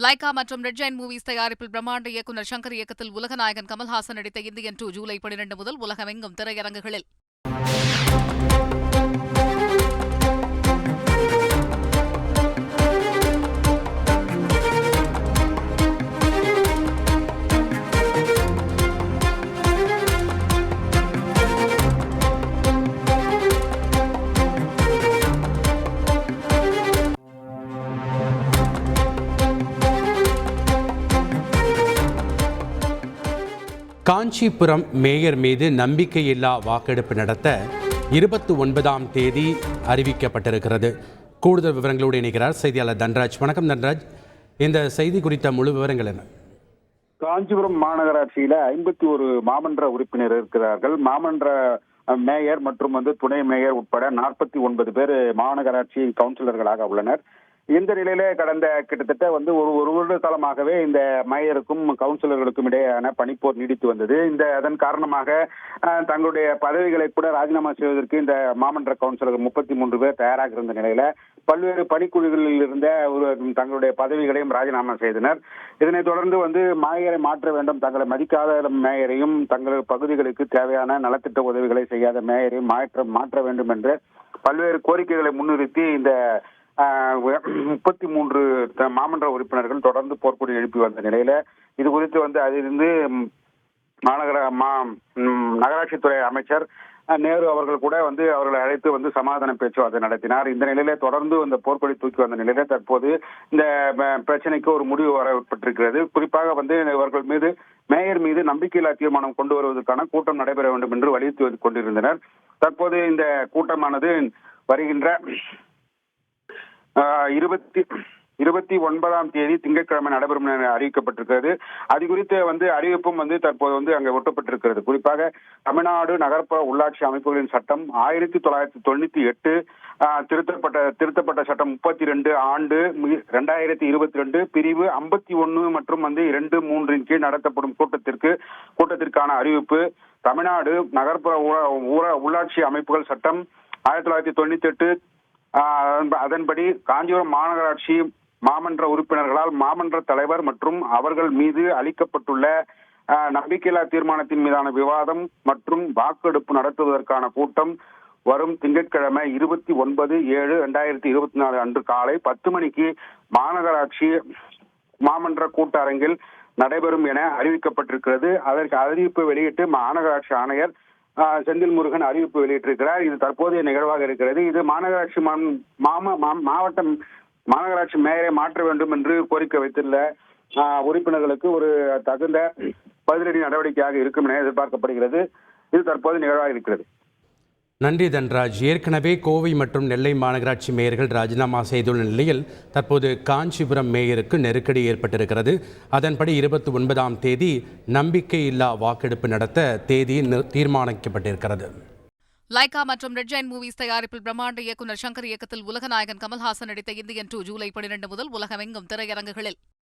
Lyca மற்றும் red giant movies தயாரிப்பில் பிரம்மாண்ட இயக்குநர் சங்கர் இயக்கத்தில் உலகநாயகன் கமல்ஹாசன் நடித்த இந்தியன் 2 ஜூலை 12 முதல் உலகமெங்கும் திரையரங்குகளில். காஞ்சிபுரம் மேயர் மீது நம்பிக்கையில்லா வாக்கெடுப்பு நடத்த 29ஆம் தேதி அறிவிக்கப்பட்டிருக்கிறது. கூடுதல் விவரங்களோடு இணைக்கிறார் செய்தியாளர் தன்ராஜ். வணக்கம் தன்ராஜ், இந்த செய்தி குறித்த முழு விவரங்கள் என்ன? காஞ்சிபுரம் மாநகராட்சியில 51 மாமன்ற உறுப்பினர் இருக்கிறார்கள். மாமன்ற மேயர் மற்றும் துணை மேயர் உட்பட 49 பேர் மாநகராட்சி கவுன்சிலர்களாக உள்ளனர். இந்த நிலையில கடந்த கிட்டத்தட்ட ஒரு வருட காலமாகவே இந்த மேயருக்கும் கவுன்சிலர்களுக்கும் இடையேயான பணிப்போர் நீடித்து வந்தது. அதன் காரணமாக தங்களுடைய பதவிகளை கூட ராஜினாமா செய்வதற்கு இந்த மாமன்ற கவுன்சிலர்கள் 33 பேர் தயாராக இருந்த நிலையில பல்வேறு பணிக்குழுகளில் இருந்த தங்களுடைய பதவிகளையும் ராஜினாமா செய்தனர். இதனைத் தொடர்ந்து மேயரை மாற்ற வேண்டும், தங்களை மதிக்காத மேயரையும் தங்கள் பகுதிகளுக்கு தேவையான நலத்திட்ட உதவிகளை செய்யாத மேயரையும் மாற்ற வேண்டும் என்று பல்வேறு கோரிக்கைகளை முன்னிறுத்தி இந்த 33 மாமன்ற உறுப்பினர்கள் தொடர்ந்து போர்க்கொடி எழுப்பி வந்த நிலையில இது குறித்து அதிலிருந்து நகராட்சித்துறை அமைச்சர் நேரு அவர்கள் கூட அவர்களை அழைத்து சமாதான பேச்சுவார்த்தை நடத்தினார். இந்த நிலையில தொடர்ந்து அந்த போர்க்கொடி தூக்கி வந்த நிலையில தற்போது இந்த பிரச்சனைக்கு ஒரு முடிவு வரப்பட்டிருக்கிறது. குறிப்பாக இவர்கள் மீது மேயர் மீது நம்பிக்கையில்லா தீர்மானம் கொண்டு வருவதற்கான கூட்டம் நடைபெற வேண்டும் என்று வலியுறுத்தி கொண்டிருந்தனர். தற்போது இந்த கூட்டமானது வருகின்ற 29ஆம் தேதி திங்கட்கிழமை நடைபெறும் என அறிவிக்கப்பட்டிருக்கிறது. அது குறித்த அறிவிப்பும் தற்போது அங்கே ஒட்டப்பட்டிருக்கிறது. குறிப்பாக தமிழ்நாடு நகர்ப்புற உள்ளாட்சி அமைப்புகளின் சட்டம் 1998 திருத்தப்பட்ட சட்டம் 32 ஆண்டு 2022 பிரிவு 51 மற்றும் 2, 3 கீழ் நடத்தப்படும் கூட்டத்திற்கான அறிவிப்பு. தமிழ்நாடு நகர்ப்புற உள்ளாட்சி அமைப்புகள் சட்டம் 1998 அதன்படி காஞ்சிபுரம் மாநகராட்சி மாமன்ற உறுப்பினர்களால் மாமன்ற தலைவர் மற்றும் அவர்கள் மீது அளிக்கப்பட்டுள்ள நம்பிக்கையில்லா தீர்மானத்தின் மீதான விவாதம் மற்றும் வாக்கெடுப்பு நடத்துவதற்கான கூட்டம் வரும் திங்கட்கிழமை 29/7/2024 அன்று காலை 10 மணிக்கு மாநகராட்சி மாமன்ற கூட்டரங்கில் நடைபெறும் என அறிவிக்கப்பட்டிருக்கிறது. அதற்கு அறிவிப்பு வெளியிட்டு மாநகராட்சி ஆணையர் செந்தில் முருகன் அறிவிப்பு வெளியிட்டிருக்கிறார். இது தற்போதைய நிகழ்வாக இருக்கிறது. இது மாநகராட்சி மாநகராட்சி மேயரை மாற்ற வேண்டும் என்று கோரிக்கை வைத்துள்ள உறுப்பினர்களுக்கு ஒரு தகுந்த பதிலடி நடவடிக்கையாக இருக்கும் என எதிர்பார்க்கப்படுகிறது. இது தற்போது நிகழ்வாக இருக்கிறது. நன்றி தன்ராஜ். ஏற்கனவே கோவை மற்றும் நெல்லை மாநகராட்சி மேயர்கள் ராஜினாமா செய்துள்ள நிலையில் தற்போது காஞ்சிபுரம் மேயருக்கு நெருக்கடி ஏற்பட்டிருக்கிறது. அதன்படி 29ஆம் தேதி நம்பிக்கையில்லா வாக்கெடுப்பு நடத்த தேதி தீர்மானிக்கப்பட்டிருக்கிறது. லைகா மற்றும் ரெட் ஜெயண்ட் மூவிஸ் தயாரிப்பில் பிரம்மாண்ட இயக்குநர் சங்கர் இயக்கத்தில் உலகநாயகன் கமல்ஹாசன் நடித்த இந்தியன் 2 ஜூலை 12 முதல் உலகமெங்கும் திரையரங்குகளில்.